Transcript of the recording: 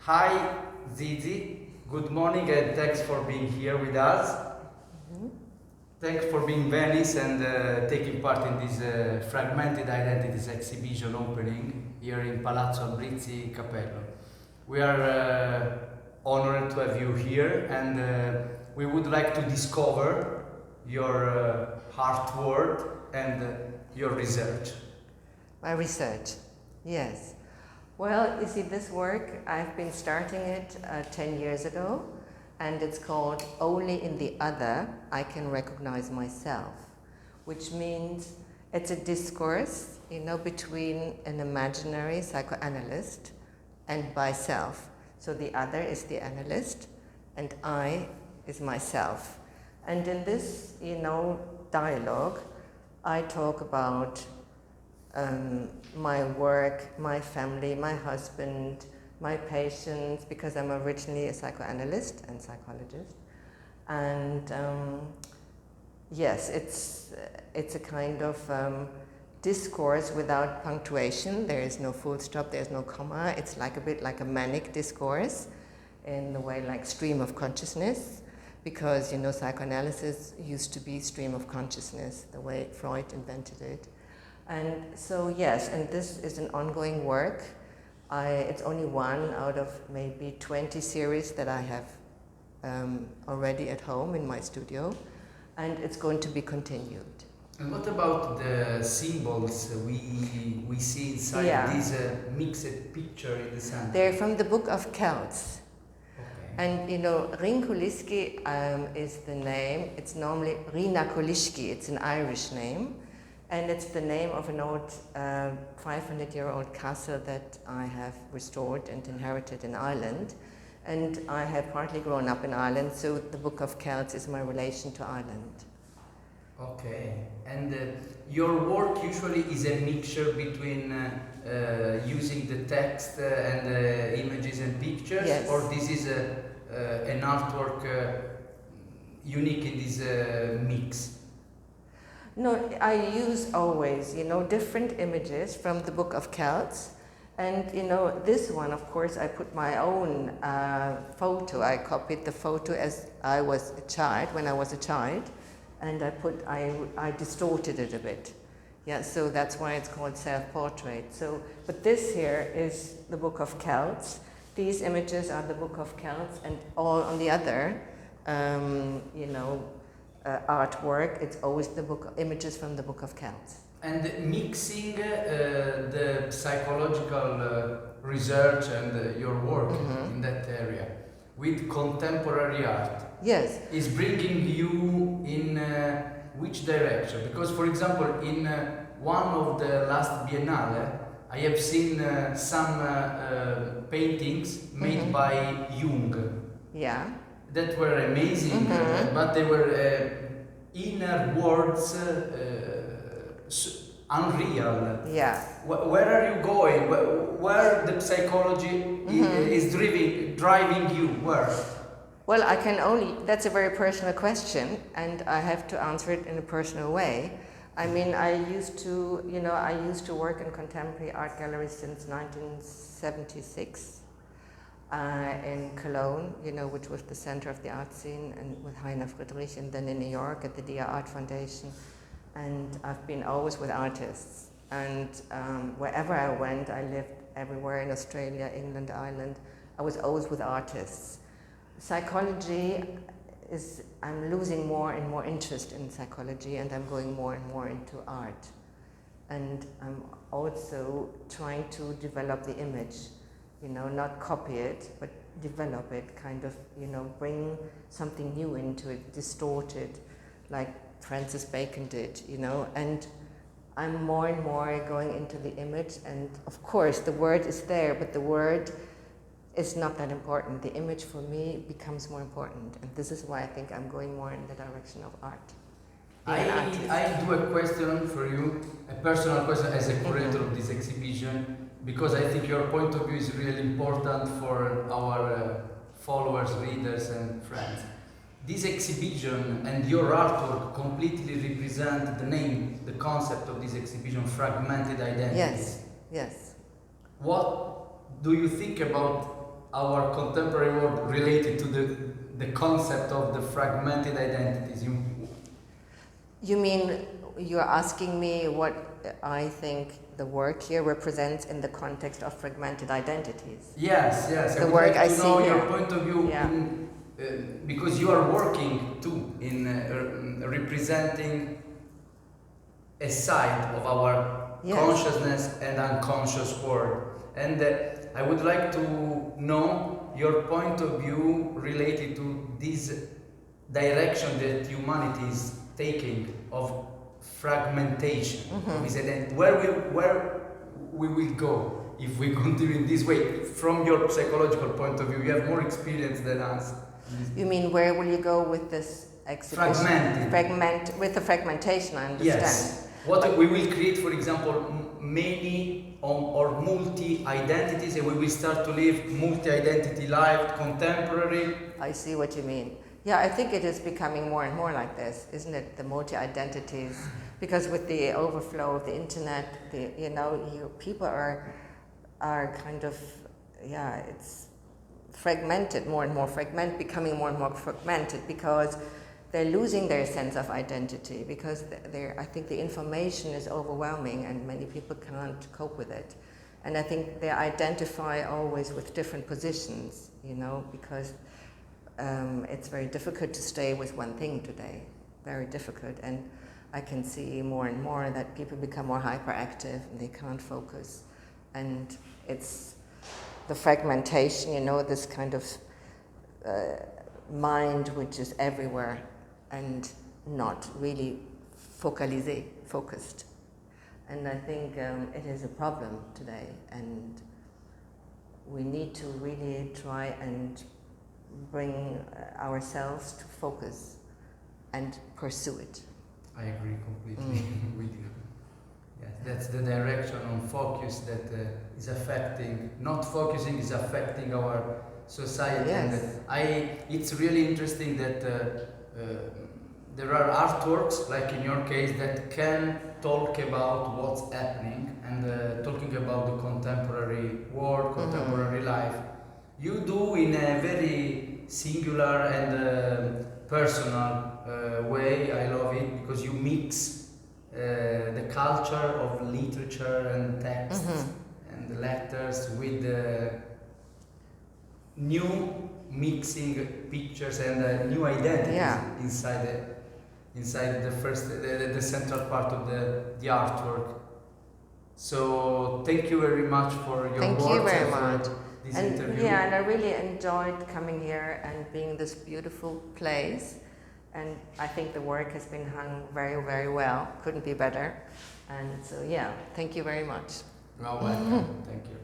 Hi, Zizi. Good morning and thanks for being here with us. Thanks for being in Venice and taking part in this Fragmented Identities exhibition opening here in Palazzo Albrizzi-Capello. We are honored to have you here, and we would like to discover your artwork and your research. My research, yes. Well, you see, this work, I've been starting it 10 years ago, and it's called Only in the Other I Can Recognize Myself, which means it's a discourse, between an imaginary psychoanalyst and myself. So the other is the analyst, and I is myself. And in this, dialogue, I talk about my work, my family, my husband, my patients, because I'm originally a psychoanalyst and psychologist. And yes, it's a kind of discourse without punctuation. There is no full stop, there's no comma. It's like a bit like a manic discourse in the way like stream of consciousness, because psychoanalysis used to be stream of consciousness, the way Freud invented it. And so yes, and this is an ongoing work. It's only one out of maybe 20 series that I have already at home in my studio, and it's going to be continued. And what about the symbols we see inside this mixed picture in the center? They're from the Book of Celts. Okay. And Rincolisky is the name. It's normally Rincolisky, it's an Irish name. And it's the name of an old 500-year-old castle that I have restored and inherited in Ireland. And I have partly grown up in Ireland, so the Book of Celts is my relation to Ireland. Okay. And your work usually is a mixture between using the text and images and pictures? Yes. Or this is an artwork unique in this mix? No, I use always, different images from the Book of Celts. And, this one, of course, I put my own photo. I copied the photo as I was a child, when I was a child. And I distorted it a bit. Yeah, so that's why it's called self-portrait. But this here is the Book of Celts. These images are the Book of Celts, and all on the other, artwork, it's always the images from the Book of Celts. And mixing the psychological research and your work in that area with contemporary art, yes, is bringing you in which direction? Because, for example, in one of the last Biennale, I have seen some paintings made by Jung. Yeah. That were amazing, but they were inner words, unreal. Yeah. Where are you going? Where the psychology is driving you? Where? Well, that's a very personal question, and I have to answer it in a personal way. I mean, I used to work in contemporary art galleries since 1976. In Cologne, which was the center of the art scene, and with Heiner Friedrich, and then in New York at the Dia Art Foundation. And I've been always with artists. And wherever I went, I lived everywhere in Australia, England, Ireland, I was always with artists. Psychology I'm losing more and more interest in psychology, and I'm going more and more into art. And I'm also trying to develop the image. Not copy it, but develop it, kind of, bring something new into it, distort it, like Francis Bacon did, and I'm more and more going into the image, and of course the word is there, but the word is not that important. The image for me becomes more important, and this is why I think I'm going more in the direction of art. I do a question for you, a personal question as a curator of this exhibition, because I think your point of view is really important for our followers, readers and friends. This exhibition and your artwork completely represent the name, the concept of this exhibition, Fragmented Identities. Yes. What do you think about our contemporary world related to the concept of the fragmented identities? You mean you're asking me what I think the work here represents in the context of fragmented identities? Yes, yes. The I would work like I to see know here. your point of view, Yeah. because you are working too in representing a side of our Yes. consciousness and unconscious world. And I would like to know your point of view related to this direction that humanity is taking of fragmentation of his identity. Where we will go if we continue in this way? From your psychological point of view, you have more experience than us. You mean where will you go with this exhibition? Fragmented. With the fragmentation, I understand. Yes. What we will create, for example, many or multi-identities, and we will start to live multi-identity life, contemporary. I see what you mean. Yeah, I think it is becoming more and more like this, isn't it? The multi-identities, because with the overflow of the internet, people are kind of, it's fragmented, more and more becoming more and more fragmented, because they're losing their sense of identity, because I think the information is overwhelming and many people can't cope with it. And I think they identify always with different positions, because it's very difficult to stay with one thing today, very difficult. And I can see more and more that people become more hyperactive and they can't focus. And it's the fragmentation, this kind of mind which is everywhere and not really focused. And I think it is a problem today, and we need to really try and bring ourselves to focus and pursue it. I agree completely with you. Yes, that's the direction on focus that is affecting, not focusing is affecting our society. Yes. And it's really interesting that there are artworks, like in your case, that can talk about what's happening and talking about the contemporary world, contemporary life. You do in a very singular and personal way. I love it because you mix the culture of literature and text and letters with new mixing pictures and new identities inside the central part of the artwork. So thank you very much for your work. Thank you very much. This and interview. Yeah, and I really enjoyed coming here and being in this beautiful place. And I think the work has been hung very, very well. Couldn't be better. And so, thank you very much. You're welcome. Thank you.